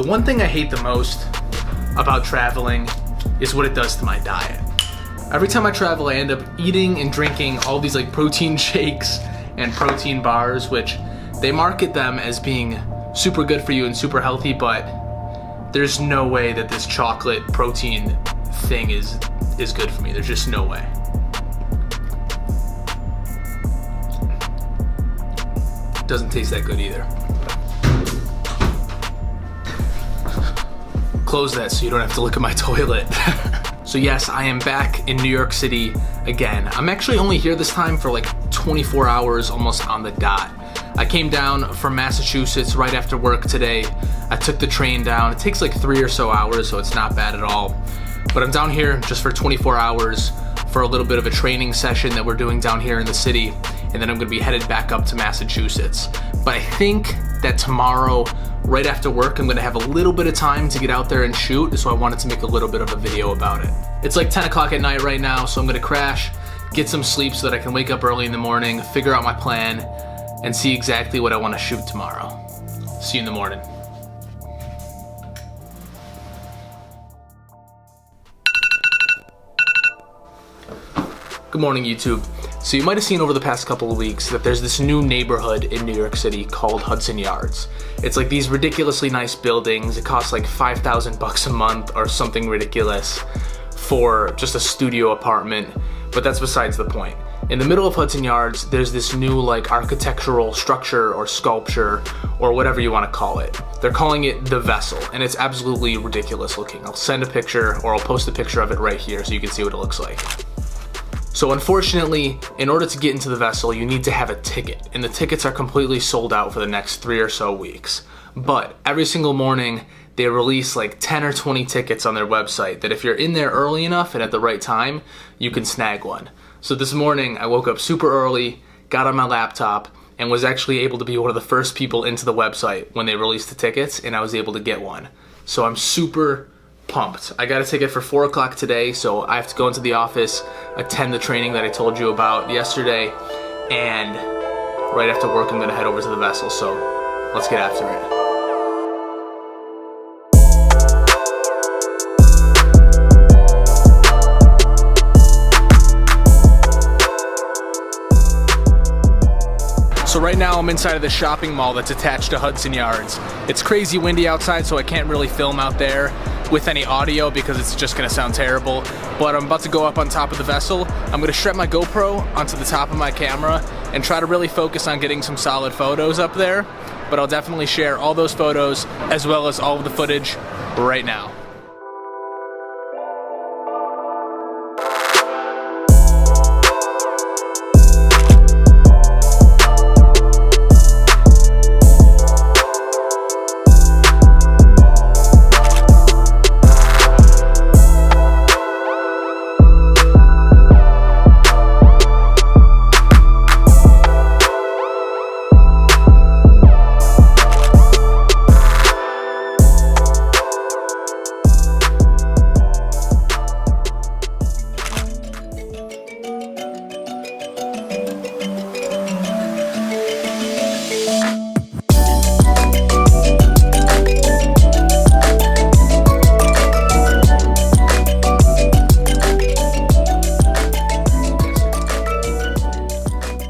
the one thing I hate the most about traveling is what it does to my diet. Every time I travel, I end up eating and drinking all these like protein shakes and protein bars, which they market them as being super good for you and super healthy, but there's no way that this chocolate protein thing is good for me. There's just no way. Doesn't taste that good either. Close that so you don't have to look at my toilet. So yes, I am back in New York City again. I'm actually only here this time for like 24 hours, almost on the dot. I came down from Massachusetts right after work today. I took the train down. It takes like 3 or so hours, so it's not bad at all. But I'm down here just for 24 hours for a little bit of a training session that we're doing down here in the city, and then I'm gonna be headed back up to Massachusetts. But I think that tomorrow, right after work, I'm gonna have a little bit of time to get out there and shoot, so I wanted to make a little bit of a video about it. It's like 10 o'clock at night right now, so I'm gonna crash, get some sleep so that I can wake up early in the morning, figure out my plan, and see exactly what I wanna shoot tomorrow. See you in the morning. Good morning, YouTube. So you might have seen over the past couple of weeks that there's this new neighborhood in New York City called Hudson Yards. It's like these ridiculously nice buildings. It costs like $5,000 a month or something ridiculous for just a studio apartment, but that's besides the point. In the middle of Hudson Yards, there's this new like architectural structure or sculpture or whatever you want to call it. They're calling it The Vessel, and it's absolutely ridiculous looking. I'll send a picture or I'll post a picture of it right here so you can see what it looks like. So unfortunately, in order to get into the Vessel, you need to have a ticket, and the tickets are completely sold out for the next 3 or so weeks. But every single morning, they release like 10 or 20 tickets on their website that if you're in there early enough and at the right time, you can snag one. So this morning, I woke up super early, got on my laptop, and was actually able to be one of the first people into the website when they released the tickets, and I was able to get one. So I'm super pumped. I got a ticket for 4 o'clock today, so I have to go into the office, attend the training that I told you about yesterday, and right after work I'm gonna head over to the Vessel, so let's get after it. So right now I'm inside of the shopping mall that's attached to Hudson Yards. It's crazy windy outside, so I can't really film out there with any audio because it's just gonna sound terrible. But I'm about to go up on top of the Vessel. I'm gonna strap my GoPro onto the top of my camera and try to really focus on getting some solid photos up there. But I'll definitely share all those photos as well as all of the footage right now.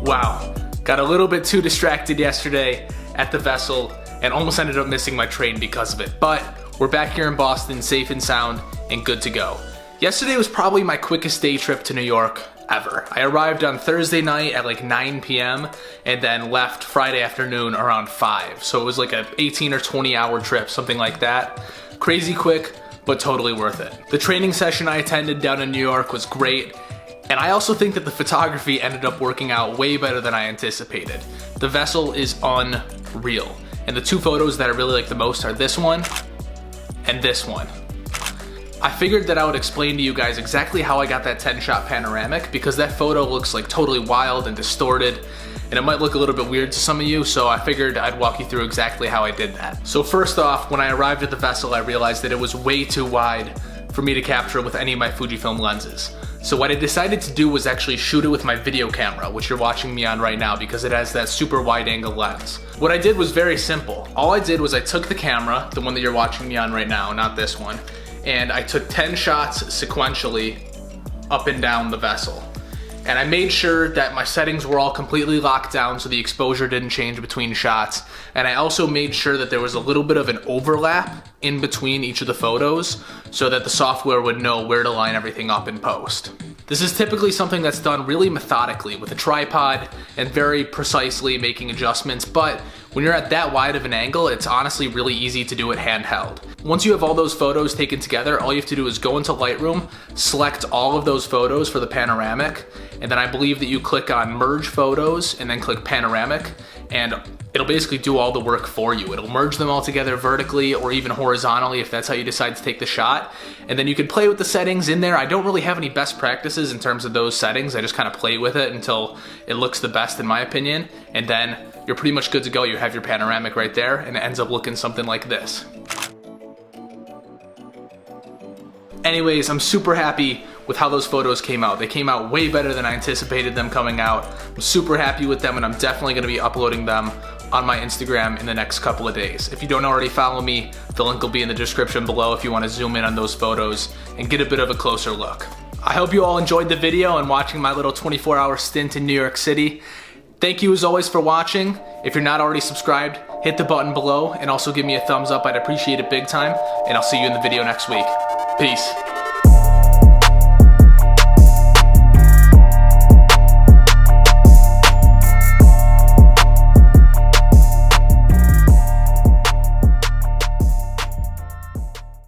Wow, got a little bit too distracted yesterday at the Vessel and almost ended up missing my train because of it. But we're back here in Boston, safe and sound and good to go. Yesterday was probably my quickest day trip to New York ever. I arrived on Thursday night at like 9 p.m. and then left Friday afternoon around 5. So it was like an 18 or 20 hour trip, something like that. Crazy quick, but totally worth it. The training session I attended down in New York was great. And I also think that the photography ended up working out way better than I anticipated. The Vessel is unreal. And the 2 photos that I really like the most are this one and this one. I figured that I would explain to you guys exactly how I got that 10-shot panoramic because that photo looks like totally wild and distorted and it might look a little bit weird to some of you, so I figured I'd walk you through exactly how I did that. So first off, when I arrived at the Vessel, I realized that it was way too wide for me to capture with any of my FujiFilm lenses. So what I decided to do was actually shoot it with my video camera, which you're watching me on right now because it has that super wide angle lens. What I did was very simple. All I did was I took the camera, the one that you're watching me on right now, not this one, and I took 10 shots sequentially up and down the vessel. And I made sure that my settings were all completely locked down so the exposure didn't change between shots. And I also made sure that there was a little bit of an overlap in between each of the photos so that the software would know where to line everything up in post. This is typically something that's done really methodically with a tripod and very precisely making adjustments, but when you're at that wide of an angle, it's honestly really easy to do it handheld. Once you have all those photos taken together, all you have to do is go into Lightroom, select all of those photos for the panoramic, and then I believe that you click on merge photos and then click panoramic, and it'll basically do all the work for you. It'll merge them all together vertically or even horizontally if that's how you decide to take the shot. And then you can play with the settings in there. I don't really have any best practices in terms of those settings. I just kind of play with it until it looks the best in my opinion. And then you're pretty much good to go. You have your panoramic right there and it ends up looking something like this. Anyways, I'm super happy with how those photos came out. They came out way better than I anticipated them coming out. I'm super happy with them and I'm definitely gonna be uploading them on my Instagram in the next couple of days. If you don't already follow me, the link will be in the description below if you wanna zoom in on those photos and get a bit of a closer look. I hope you all enjoyed the video and watching my little 24-hour stint in New York City. Thank you as always for watching. If you're not already subscribed, hit the button below and also give me a thumbs up. I'd appreciate it big time. And I'll see you in the video next week. Peace.